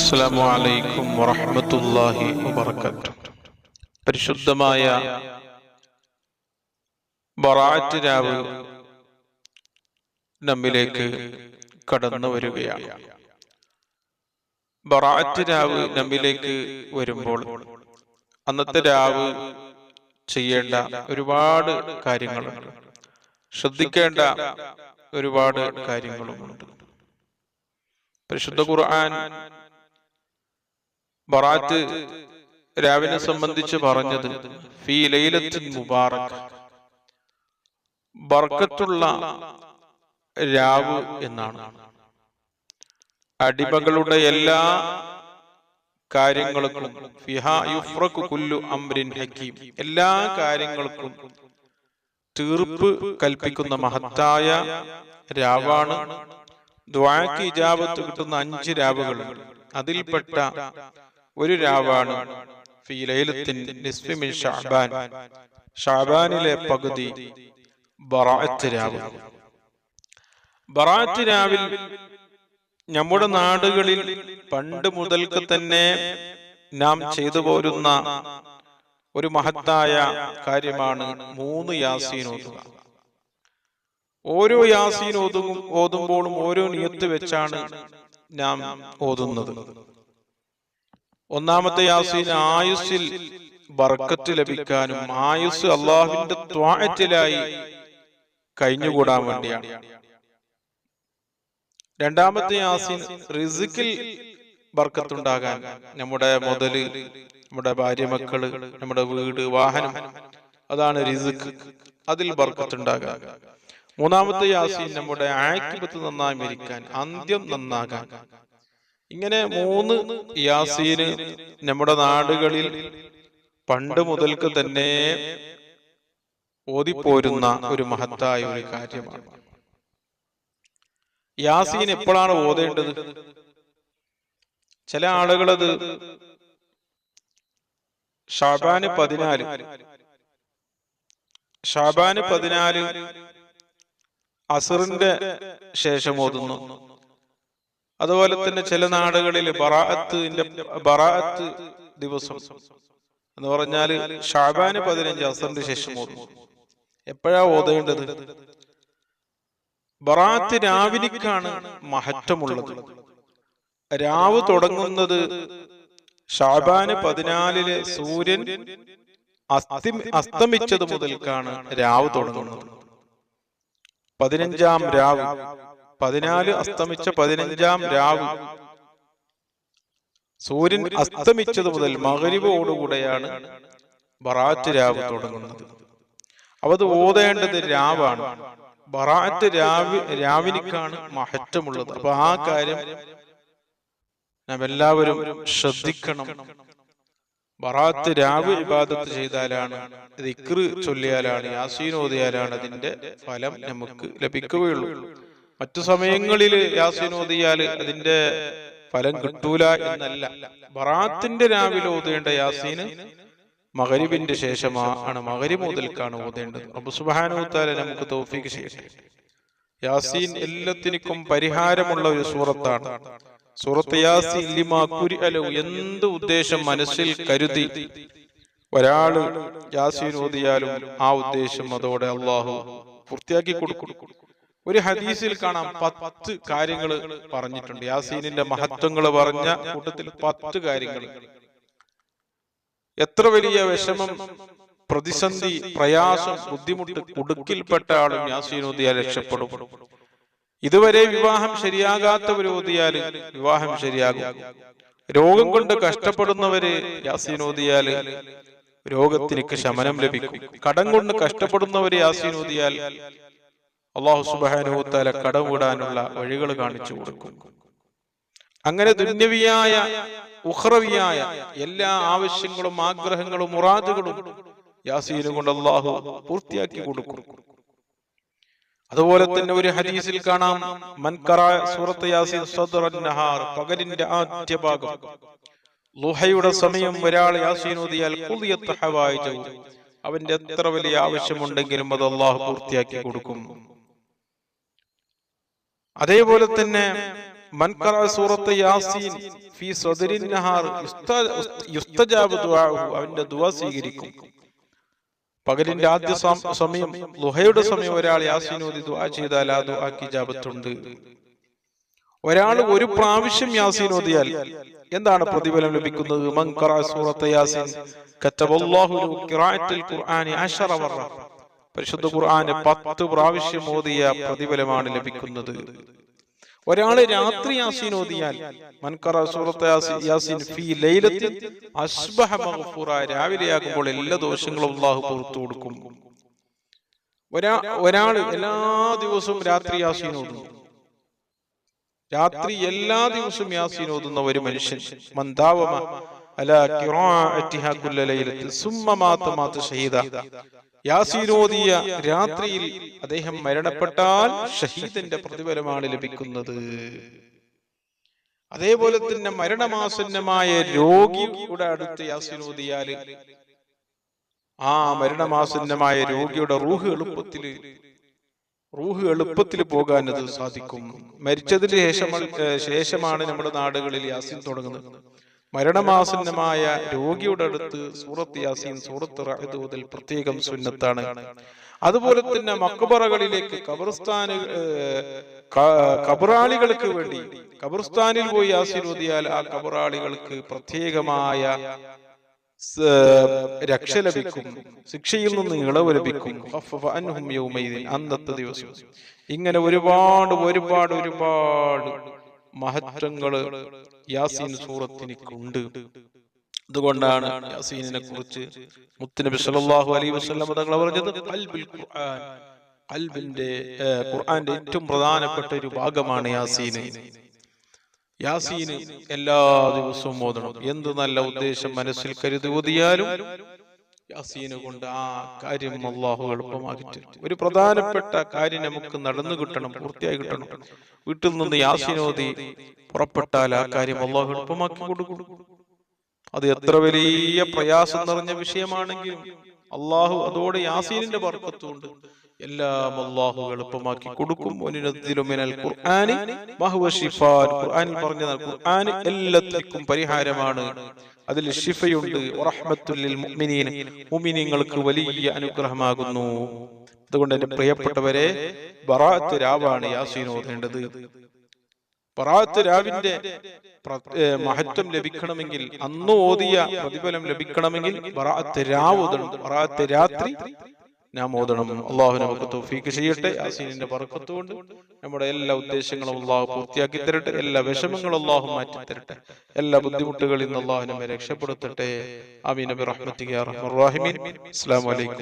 അസ്സലാമു അലൈക്കും വറഹ്മത്തുള്ളാഹി വബറകാതുഹു. പരിശുദ്ധമായ ബറാഅത്ത് രാവ് നമ്മിലേക്ക് കടന്നു വരികയാണ്. ബറാഅത്ത് രാവ് നമ്മിലേക്ക് വരുമ്പോൾ അന്നത്തെ രാവ് ചെയ്യേണ്ട ഒരുപാട് കാര്യങ്ങളുണ്ട്, ശ്രദ്ധിക്കേണ്ട ഒരുപാട് കാര്യങ്ങളുമുണ്ട്. പരിശുദ്ധ ഖുർആൻ ബറാഅത്ത് രാവിനെ സംബന്ധിച്ച് പറഞ്ഞത് ഫീ ലൈലത്തിൻ മുബാറക, ബർക്കത്തുള്ള രാവ് എന്നാണ്. അടിമകളുടെ എല്ലാ കാര്യങ്ങൾക്കും ഫിഹാ യുഫ്രഖു കുല്ലു അംരിൻ ഹകീം, എല്ലാ കാര്യങ്ങൾക്കും തീർപ്പ് കൽപ്പിക്കുന്ന മഹത്തായ രാവാണ്. ദുആക്ക് ഇജാബത്ത് കിട്ടുന്ന 5 രാവുകളുണ്ട്. അതിൽപ്പെട്ട ഒരു രാവാണ് ഫീ ലൈലത്തിൻ നിസ്ഫി മിൻ ശഅബാൻ, ശഅബാനിലെ പകുതി ബറാഅത്ത് രാവ്. ബറാഅത്ത് രാവിൽ നമ്മുടെ നാടുകളിൽ പണ്ട് മുതൽക്ക് തന്നെ നാം ചെയ്തു പോരുന്ന ഒരു മഹത്തായ കാര്യമാണ് 3 യാസീൻ ഓതുക. ഓരോ യാസീൻ ഓതുമ്പോഴും ഓരോ നിയത്ത് വെച്ചാണ് നാം ഓതുന്നത്. ഒന്നാമത്തെ യാസീൻ ആയുസ്സിൽ ബർക്കത്ത് ലഭിക്കാനും ആയുസ് അള്ളാഹുവിന്റെ ത്വാഅത്തിലായി കഴിഞ്ഞുകൂടാൻ വേണ്ടിയാണ്. രണ്ടാമത്തെ യാസീൻ റിസ്കിൽ ബർക്കത്തുണ്ടാകാൻ, നമ്മുടെ മുതല്, നമ്മുടെ ഭാര്യ മക്കള്, നമ്മുടെ വീട്, വാഹനം, അതാണ് റിസ്ക്, അതിൽ ബർക്കത്തുണ്ടാകാൻ. മൂന്നാമത്തെ യാസീൻ നമ്മുടെ ആഖിബത്ത് നന്നായി മരിക്കാൻ, അന്ത്യം നന്നാകാൻ. ഇങ്ങനെ 3 യാസീന് നമ്മുടെ നാടുകളിൽ പണ്ട് മുതൽക്ക് തന്നെ ഓതിപ്പോരുന്ന ഒരു മഹത്തായ ഒരു കാര്യമാണ്. യാസീൻ എപ്പോഴാണ് ഓതേണ്ടത്? ചില ആളുകളത് ശഅബാന് 14 അസറിന്റെ ശേഷം ഓതുന്നു. അതുപോലെ തന്നെ ചില നാടുകളിൽ ബറാഅത്ത് ദിവസം എന്ന് പറഞ്ഞാൽ ശഅബാന് 15 അസറിന്റെ ശേഷം ഓതുന്നു. എപ്പോഴാ ഓതേണ്ടത്? ബറാഅത്ത് രാവിലേക്കാണ് മഹത്വമുള്ളത്. രാവ് തുടങ്ങുന്നത് ശഅബാന് 14 സൂര്യൻ അസ്തമിച്ചത് മുതൽക്കാണ് രാവ് തുടങ്ങുന്നത്. 15-ാം രാവ്, 14 അസ്തമിച്ച 15-ാം രാവ്, സൂര്യൻ അസ്തമിച്ചത് മുതൽ മഗ്രിബോടുകൂടെയാണ് ബറാഅത്ത് രാവ് തുടങ്ങുന്നത്. അത് ഓതേണ്ടത് രാവാണ്. ബറാഅത്ത് രാവിലേക്കാണ് മഹത്വമുള്ളത്. അപ്പൊ ആ കാര്യം നാം എല്ലാവരും ശ്രദ്ധിക്കണം. ബറാഅത്ത് രാവ് ഇബാദത്ത് ചെയ്താലാണ്, ദിക്ർ ചൊല്ലിയാലാണ്, യാസീൻ ഓതിയാലാണ് അതിന്റെ ഫലം നമുക്ക് ലഭിക്കുകയുള്ളൂ. മറ്റു സമയങ്ങളിൽ യാസീൻ ഓതിയാൽ അതിന്റെ ഫലം കിട്ടൂല എന്നല്ല. ബറാഅത്തിന്റെ രാവിലെ ഓതേണ്ട യാസീന് മഗ്രിബിന്റെ ശേഷമാണ്, മഗ്രിബ് മുതൽക്കാണ് ഓതേണ്ടത്. റബ്ബ് സുബ്ഹാനഹു വ തആല നമുക്ക് തൗഫീഖ് ചെയ്യട്ടെ. യാസീൻ എല്ലാത്തിനും പരിഹാരമുള്ള ഒരു സൂറത്താണ്. സൂറത്ത് യാസീൻ ലിമാ ഖുരിഅ ലഹു, എന്ത് ഉദ്ദേശം മനസ്സിൽ കരുതി ഒരാള് യാസീൻ ഓതിയാലും ആ ഉദ്ദേശം അതോടെ അള്ളാഹു പൂർത്തിയാക്കി കൊടുക്കും. ഒരു ഹദീസിൽ കാണാം 10 കാര്യങ്ങൾ പറഞ്ഞിട്ടുണ്ട്. യാസീനിന്റെ മഹത്വങ്ങൾ പറഞ്ഞ കൂട്ടത്തിൽ 10 കാര്യങ്ങൾ. എത്ര വലിയ വിഷമം, പ്രതിസന്ധി, പ്രയാസം, ബുദ്ധിമുട്ട്, കുടുക്കിൽപ്പെട്ട ആളും യാസീൻ ഓതിയാൽ രക്ഷപ്പെടും. ഇതുവരെ വിവാഹം ശരിയാകാത്തവർ ഓതിയാല് വിവാഹം ശരിയാകും. രോഗം കൊണ്ട് കഷ്ടപ്പെടുന്നവര് യാസീൻ ഓതിയാല് രോഗത്തിനൊക്കെ ശമനം ലഭിക്കും. കടം കൊണ്ട് കഷ്ടപ്പെടുന്നവര് യാസീൻ ഓതിയാൽ അല്ലാഹു സുബ്ഹാനഹു വ തആല കടം വീടാനുള്ള വഴികൾ കാണിച്ചു കൊടുക്കും. അങ്ങനെ ദുന്യവിയായ ഉഖ്റവിയായ എല്ലാ ആവശ്യങ്ങളും ആഗ്രഹങ്ങളും മുറാദുകളും യാസീൻ കൊണ്ട് അല്ലാഹു പൂർത്തിയാക്കി കൊടുക്കും. അതുപോലെ തന്നെ ഒരു ഹദീസിൽ കാണാം, മൻ ഖറഅ സൂറത്ത് യാസീൻ സദ്റൻ നഹാർ, പകലിന്റെ ആദ്യ ഭാഗം, ളുഹയുടെ സമയം ഒരാൾ യാസീൻ ഓതിയാൽ ഖുദിയത്ത് ഹവായിജു, അവന്റെ എത്ര വലിയ ആവശ്യമുണ്ടെങ്കിലും അത് അല്ലാഹു പൂർത്തിയാക്കി കൊടുക്കും. അതേപോലെ തന്നെ മൻ ഖറഅ സൂറത്ത് യാസീൻ ഫീ സദരിൻ നഹാർ യുസ്തജാബു ദുആഉ, അവന്റെ ദുആ സ്വീകരിക്കും. പകലിന്റെ ആദ്യ സമയം ളുഹയുടെ സമയം ഒരാൾ യാസീൻ ഓതി ദുആ ചെയ്താൽ ആ ദുആക്ക് ഇജാബത്തുണ്ട്. ഒരാൾ ഒരു പ്രാവശ്യം യാസീൻ ഓതിയാൽ എന്താണ് പ്രതിഫലം ലഭിക്കുന്നത്? മൻ ഖറഅ സൂറത്ത് യാസീൻ കതബല്ലാഹു ലഹു ഖിറാഅത്തുൽ ഖുർആനി 10 മറ, പരിശുദ്ധ ഖുർആനെ 10 പ്രാവശ്യം ഓതിയ പ്രതിഫലമാണ് ലഭിക്കുന്നത്. ഒരാള് രാത്രി യാസീൻ ഓതിയാൽ മൻ ഖറഅ സൂറത്ത് യാസീൻ ഫീ ലൈലത്തിൻ അസ്ബഹ മഗ്ഫൂറ, രാവിലെയാകുമ്പോൾ എല്ലാ ദോഷങ്ങളും അല്ലാഹു പുറത്തു കൊടുക്കും. ഒരാള് എല്ലാ ദിവസവും രാത്രി യാസീൻ ഓതുന്നു, രാത്രി എല്ലാ ദിവസവും യാസീൻ ഓതുന്ന ഒരു മനുഷ്യൻ, മൻ ദാവമ അലാ ഖിറാഅത്തിഹാ കുല്ല ലൈലത്തിൻ സുമ്മ മാത ഷഹീദ, യാസീൻ ഓതിയ രാത്രിയിൽ അദ്ദേഹം മരണപ്പെട്ടാൽ ഷഹീദിന്റെ പ്രതിഫലമാണ് ലഭിക്കുന്നത്. അതേപോലെ തന്നെ മരണമാസന്നമായ രോഗിയുടെ അടുത്ത് യാസീൻ ഓതിയാൽ ആ മരണമാസന്നമായ രോഗിയുടെ റൂഹ് എളുപ്പത്തിൽ പോകാൻ അത് സാധിക്കും. മരിച്ചതിന് ശേഷമാണ് നമ്മുടെ നാടുകളിൽ യാസീൻ തുടങ്ങുന്നത്. മരണമാസന്നമായ രോഗിയുടെ അടുത്ത് സൂറത്ത് യാസീൻ, സൂറത്ത് റഅദ് ഓതൽ പ്രത്യേകം സുന്നത്താണ്. അതുപോലെ തന്നെ മഖബറകളിലേക്ക് ഖബറാളികൾക്ക് വേണ്ടി ഖബർസ്ഥാനിൽ പോയി യാസീൻ ഓതിയാൽ ആ ഖബറാളികൾക്ക് പ്രത്യേകമായ രക്ഷ ലഭിക്കും, ശിക്ഷയിൽ നിന്ന് ഇളവ് ലഭിക്കും. അന്നത്തെ ദിവസം ഇങ്ങനെ ഒരുപാട് ഒരുപാട് ഒരുപാട് മഹത്വങ്ങള് യാസീൻ സൂറത്തിനുണ്ട്. അതുകൊണ്ടാണ് യാസീനിനെ കുറിച്ച് മുത്തുനബി സല്ലല്ലാഹു അലൈഹി വസല്ലം തങ്ങൾ പറഞ്ഞത് ഖൽബുൽ ഖുർആൻ, ഖുർആന്റെ ഏറ്റവും പ്രധാനപ്പെട്ട ഒരു ഭാഗമാണ് യാസീന്. യാസീന് എല്ലാ ദിവസവും ഓതണം. എന്ത് നല്ല ഉദ്ദേശം മനസ്സിൽ കരുതി ഓതിയാലും യാസീന് കൊണ്ട് ആ കാര്യം അല്ലാഹു എളുപ്പമാക്കി. ഒരു പ്രധാനപ്പെട്ട കാര്യം നമുക്ക് നടന്നു കിട്ടണം, പൂർത്തിയായി കിട്ടണം. വീട്ടിൽ നിന്ന് യാസീൻ ഓതി പുറപ്പെട്ടാൽ ആ കാര്യം അല്ലാഹു എളുപ്പമാക്കി കൊടുക്കും. അത് എത്ര വലിയ പ്രയാസം നിറഞ്ഞ വിഷയമാണെങ്കിലും അല്ലാഹു അതോടെ യാസീനിന്റെ ബർക്കത്തുണ്ട് എല്ലാം അല്ലാഹു എളുപ്പമാക്കി കൊടുക്കും. ഖുർആനിൽ പറഞ്ഞ ഖുർആൻ എല്ലാത്തിനും പരിഹാരമാണ്, അതിൽ ശിഫയുണ്ട്. മുഅ്മിനീങ്ങൾക്ക് വലിയ അനുഗ്രഹമാകുന്നു. അതുകൊണ്ട് എന്റെ പ്രിയപ്പെട്ടവരെ, ബറാഅത്ത് രാവാണ് യാസീൻ ഓതേണ്ടത്. ബറാഅത്ത് രാവിന്റെ മഹത്വം ലഭിക്കണമെങ്കിൽ, അന്ന് ഓതിയ പ്രതിഫലം ലഭിക്കണമെങ്കിൽ ബറാഅത്ത് രാവ് ഓതണം, ബറാഅത്ത് രാത്രി നാം ഓതണം. അള്ളാഹു നമുക്ക് തൗഫീഖ് ചെയ്യട്ടെ. യാസീനിന്റെ ബർക്കത്ത് കൊണ്ട് നമ്മുടെ എല്ലാ ഉദ്ദേശങ്ങളും അള്ളാഹു പൂർത്തിയാക്കി തരട്ടെ. എല്ലാ വിഷമങ്ങളും അള്ളാഹു മാറ്റി തരട്ടെ. എല്ലാ ബുദ്ധിമുട്ടുകളിൽ നിന്ന് അള്ളാഹു നമ്മെ രക്ഷപ്പെടുത്തട്ടെ. ആമീൻ ബിറഹ്മതിക യാ അർഹമർ റഹീമീൻ. അസ്സലാമു അലൈക്കും.